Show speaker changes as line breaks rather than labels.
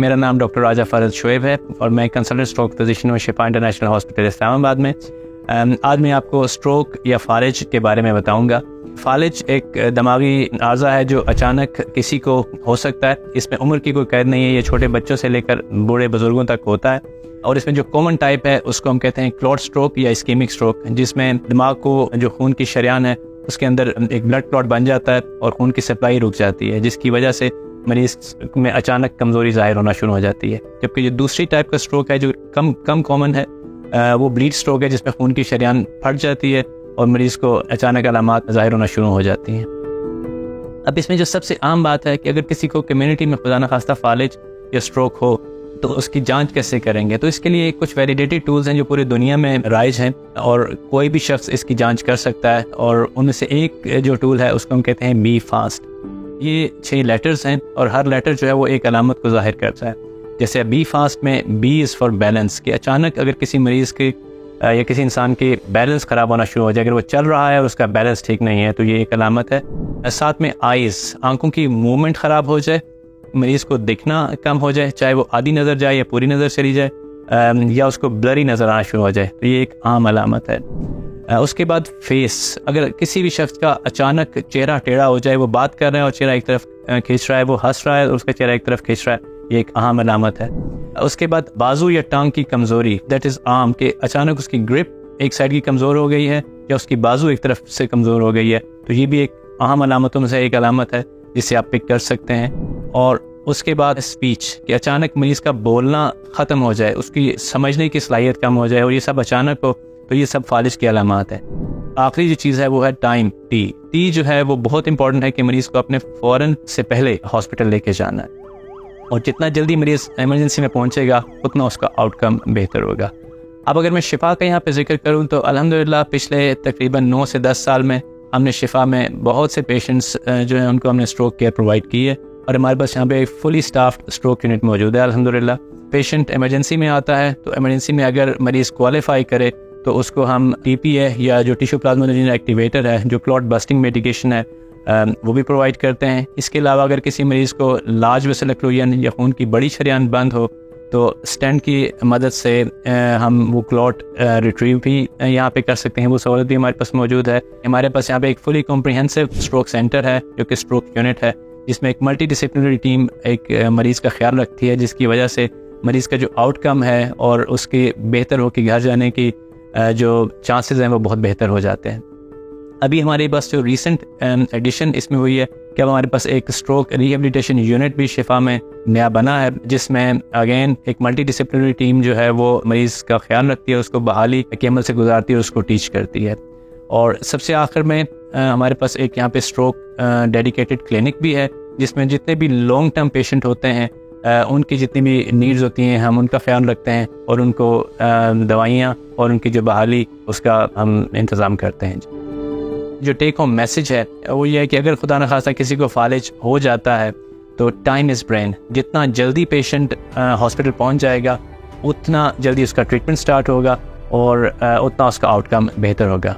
मेरा नाम डॉक्टर राजा फ़ारज़ शुएब है और मैं कंसल्टेंट स्ट्रोक फिजिशियन हूँ शिफा इंटरनेशनल हॉस्पिटल इस्लामाबाद में। आज मैं आपको स्ट्रोक या फालिज के बारे में बताऊंगा। फालिज एक दिमागी आर्ज़ा है जो अचानक किसी को हो सकता है। इसमें उम्र की कोई कैद नहीं है, ये छोटे बच्चों से लेकर बूढ़े बुजुर्गों तक होता है। और इसमें जो कॉमन टाइप है उसको हम कहते हैं क्लॉट स्ट्रोक या इस्केमिक स्ट्रोक, जिसमें दिमाग को जो खून की शरियान है उसके अंदर एक ब्लड क्लॉट बन जाता है और खून की सप्लाई रुक जाती है, जिसकी वजह से मरीज में अचानक कमज़ोरी ज़ाहिर होना शुरू हो जाती है। जबकि जो दूसरी टाइप का स्ट्रोक है जो कम कॉमन है वो ब्लीड स्ट्रोक है, जिसमें खून की शरियान फट जाती है और मरीज़ को अचानक अलामात ज़ाहिर होना शुरू हो जाती हैं। अब इसमें जो सबसे आम बात है कि अगर किसी को कम्युनिटी में खुदा न खास्ता फालिज या स्ट्रोक हो तो उसकी जांच कैसे करेंगे। तो इसके लिए कुछ वैलिडेटेड टूल्स हैं जो पूरी दुनिया में राइज हैं और कोई भी शख्स इसकी जांच कर सकता है। और उनमें से एक जो टूल है उसको हम कहते हैं बी फास्ट। ये 6 लेटर्स हैं और हर लेटर जो है वो एक अलामत को जाहिर करता है। जैसे बी फास्ट में बी इज़ फॉर बैलेंस, कि अचानक अगर किसी मरीज़ के या किसी इंसान के बैलेंस ख़राब होना शुरू हो जाए, अगर वो चल रहा है और उसका बैलेंस ठीक नहीं है तो ये एक अलामत है। साथ में आइज़, आंखों की मूवमेंट ख़राब हो जाए, मरीज़ को दिखना कम हो जाए, चाहे वो आधी नज़र जाए या पूरी नज़र चली जाए, या उसको ब्लरी नज़र आना शुरू हो जाए, तो ये एक आम अलामत है। उसके बाद फेस, अगर किसी भी शख्स का अचानक चेहरा टेढ़ा हो जाए, वो बात कर रहा है और चेहरा एक तरफ खींच रहा है, वो हंस रहा है और उसका चेहरा एक तरफ खींच रहा है, ये एक अहम अलामत है। उसके बाद बाजू या टांग की कमज़ोरी, दैट इज़ आर्म, के अचानक उसकी ग्रिप एक साइड की कमज़ोर हो गई है या उसकी बाजू एक तरफ से कमज़ोर हो गई है, तो ये भी एक अहम अलामतों में से एक अलामत है जिसे आप पिक कर सकते हैं। और उसके बाद स्पीच, कि अचानक मरीज़ का बोलना ख़त्म हो जाए, उसकी समझने की सलाहियत कम हो जाए और ये सब अचानक हो, तो ये सब फालिज की अलामत है। आखिरी जो चीज़ है वो है टाइम, टी जो है वो बहुत इंपॉर्टेंट है कि मरीज़ को अपने फ़ौरन से पहले हॉस्पिटल लेके जाना है और जितना जल्दी मरीज़ इमरजेंसी में पहुंचेगा उतना उसका आउटकम बेहतर होगा। अब अगर मैं शिफा का यहाँ पे जिक्र करूँ तो अल्हम्दुलिल्लाह पिछले तकरीबन 9 से 10 साल में हमने शिफा में बहुत से पेशेंट्स जो हैं उनको हमने स्ट्रोक केयर प्रोवाइड की है और हमारे पास यहाँ पे एक फुली स्टाफ्ड स्ट्रोक यूनिट मौजूद है। अल्हम्दुलिल्लाह पेशेंट इमरजेंसी में आता है तो इमरजेंसी में अगर मरीज़ क्वालिफाई करे तो उसको हम TPA या जो टिश्यू प्लाज्मा एक्टिवेटर है, जो क्लॉट बस्टिंग मेडिकेशन है, वो भी प्रोवाइड करते हैं। इसके अलावा अगर किसी मरीज़ को लार्ज वेसल ओक्लूजन या खून की बड़ी शरियान बंद हो तो स्टेंट की मदद से हम वो क्लॉट रिट्रीव भी यहाँ पे कर सकते हैं, वो सहूलत भी हमारे पास मौजूद है। हमारे पास यहाँ पे एक फुली कॉम्प्रिहेंसिव स्ट्रोक सेंटर है जो कि स्ट्रोक यूनिट है, जिसमें एक मल्टी डिसिप्लिनरी टीम एक मरीज़ का ख्याल रखती है, जिसकी वजह से मरीज़ का जो आउटकम है और उसके बेहतर होकर घर जाने की जो चांसेस हैं वो बहुत बेहतर हो जाते हैं। अभी हमारे पास जो रीसेंट एडिशन इसमें हुई है कि अब हमारे पास एक स्ट्रोक रिहेबिलिटेशन यूनिट भी शिफा में नया बना है, जिसमें अगेन एक मल्टी डिसिप्लिनरी टीम जो है वो मरीज़ का ख्याल रखती है, उसको बहाली के अमल से गुजारती है, उसको टीच करती है। और सबसे आखिर में हमारे पास एक यहाँ पे स्ट्रोक डेडिकेटेड क्लिनिक भी है, जिसमें जितने भी लॉन्ग टर्म पेशेंट होते हैं उनकी जितनी भी नीड्स होती हैं हम उनका ख्याल रखते हैं और उनको दवाइयाँ और उनकी जो बहाली उसका हम इंतज़ाम करते हैं। जो टेक होम मैसेज है वो ये है कि अगर खुदा न खास्ता किसी को फालिज हो जाता है तो टाइम इज़ ब्रेन, जितना जल्दी पेशेंट हॉस्पिटल पहुंच जाएगा उतना जल्दी उसका ट्रीटमेंट स्टार्ट होगा और उतना उसका आउटकम बेहतर होगा।